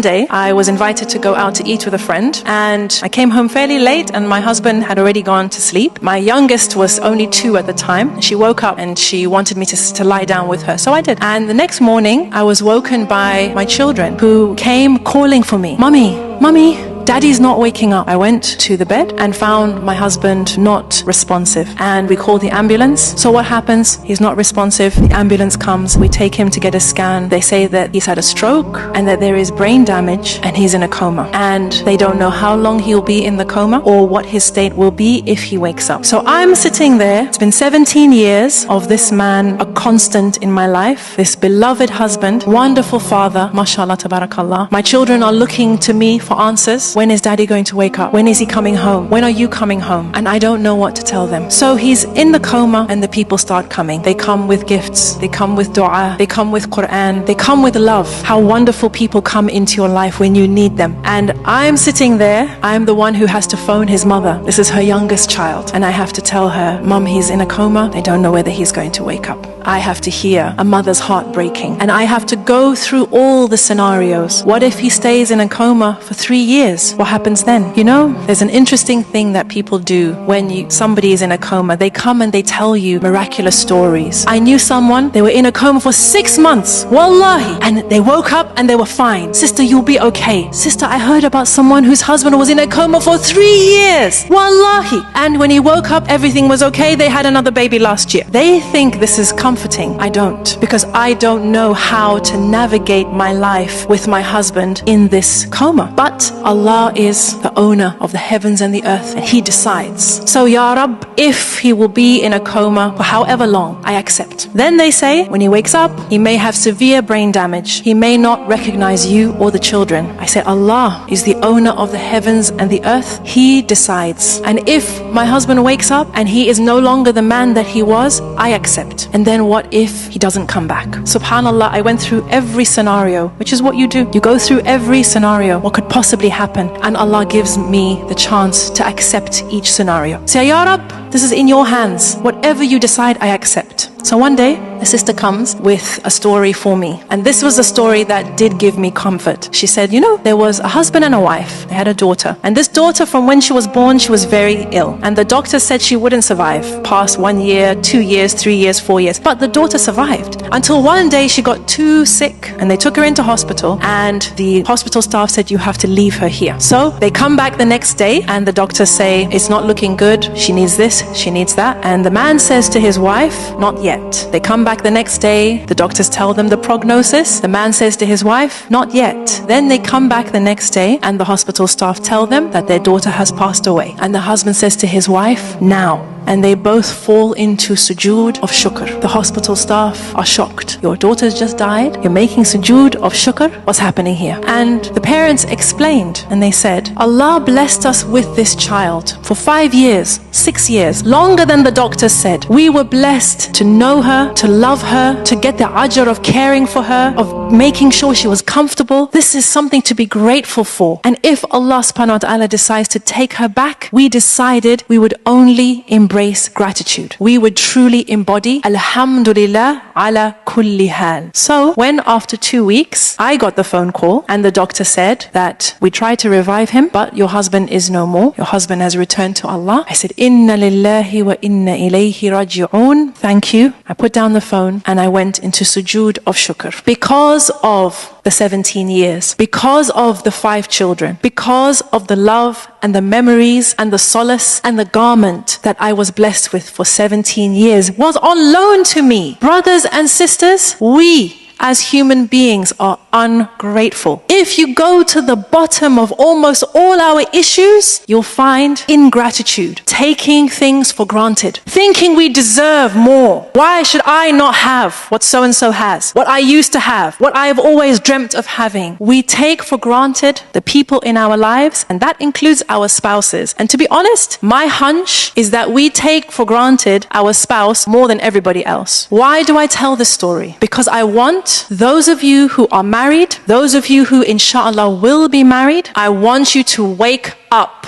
day I was invited to go out to eat with a friend, and I came home fairly late and my husband had already gone to sleep. My youngest was only 2 at the time. She woke up and she wanted me to lie down with her, so I did. And the next morning I was woken by my children who came calling for me. Mummy, Mummy, Daddy's not waking up. I went to the bed and found my husband not responsive, and we called the ambulance. So what happens? He's not responsive. The ambulance comes. We take him to get a scan. They say that he's had a stroke and that there is brain damage and he's in a coma. And they don't know how long he'll be in the coma or what his state will be if he wakes up. So I'm sitting there. It's been 17 years of this man, a constant in my life, this beloved husband, wonderful father, mashallah, tabarakallah. My children are looking to me for answers. When is Daddy going to wake up? When is he coming home? When are you coming home? And I don't know what to tell them. So he's in the coma and the people start coming. They come with gifts. They come with dua. They come with Quran. They come with love. How wonderful people come into your life when you need them. And I'm sitting there. I'm the one who has to phone his mother. This is her youngest child. And I have to tell her, Mum, he's in a coma. They don't know whether he's going to wake up. I have to hear a mother's heart breaking. And I have to go through all the scenarios. What if he stays in a coma for 3 years? What happens then? You know, there's an interesting thing that people do when somebody is in a coma. They come and they tell you miraculous stories. I knew someone, they were in a coma for 6 months. Wallahi. And they woke up and they were fine. Sister, you'll be okay. Sister, I heard about someone whose husband was in a coma for 3 years. Wallahi. And when he woke up, everything was okay. They had another baby last year. They think this is comforting. I don't. Because I don't know how to navigate my life with my husband in this coma. But Allah is the owner of the heavens and the earth, and He decides. So Ya Rab, if he will be in a coma for however long, I accept. Then they say, when he wakes up, he may have severe brain damage. He may not recognize you or the children. I say, Allah is the owner of the heavens and the earth. He decides. And if my husband wakes up and he is no longer the man that he was, I accept. And then what if he doesn't come back? SUBHAANALLAH, I went through every scenario, which is what you do. You go through every scenario, what could possibly happen, and Allah gives me the chance to accept each scenario. Say, Ya Rab, this is in your hands. Whatever you decide, I accept. So one day, a sister comes with a story for me. And this was a story that did give me comfort. She said, you know, there was a husband and a wife. They had a daughter. And this daughter, from when she was born, she was very ill. And the doctor said she wouldn't survive past 1 year, 2 years, 3 years, 4 years. But the daughter survived. Until one day she got too sick and they took her into hospital. And the hospital staff said, you have to leave her here. So they come back the next day and the doctors say, it's not looking good. She needs this, she needs that. And the man says to his wife, not yet. They come back the next day, the doctors tell them the prognosis. The man says to his wife, not yet. Then they come back the next day and the hospital staff tell them that their daughter has passed away. And the husband says to his wife, now. And they both fall into sujood of shukr. The hospital staff are shocked. Your daughter's just died. You're making sujood of shukr. What's happening here? And the parents explained and they said, Allah blessed us with this child for 5 years, 6 years, longer than the doctors said. We were blessed to know her, to love her, to get the ajr of caring for her, of making sure she was comfortable. This is something to be grateful for. And if Allah subhanahu wa ta'ala decides to take her back, we decided we would only embrace gratitude. We would truly embody Alhamdulillah ala kulli hal. So when after 2 weeks, I got the phone call and the doctor said that we tried to revive him, but your husband is no more. Your husband has returned to Allah. I said, Inna lillahi wa inna ilayhi raji'un. Thank you. I put down the phone and I went into sujood of shukr. Because of the 17 years, because of the 5 children, because of the love and the memories and the solace and the garment that I was blessed with for 17 years was on loan to me. Brothers and sisters, we as human beings are ungrateful. If you go to the bottom of almost all our issues, you'll find ingratitude, taking things for granted, thinking we deserve more. Why should I not have what so-and-so has, what I used to have, what I have always dreamt of having? We take for granted the people in our lives, and that includes our spouses. And to be honest, my hunch is that we take for granted our spouse more than everybody else. Why do I tell this story? Because I want those of you who are married, those of you who inshallah will be married, I want you to wake up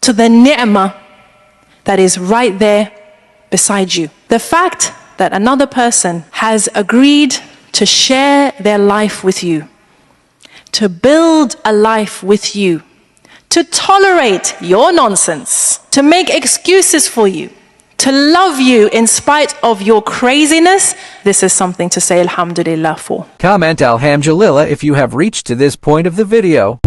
to the ni'mah that is right there beside you. The fact that another person has agreed to share their life with you to build a life with you, to tolerate your nonsense, to make excuses for you, to love you in spite of your craziness, this is something to say alhamdulillah for. Comment alhamdulillah if you have reached to this point of the video.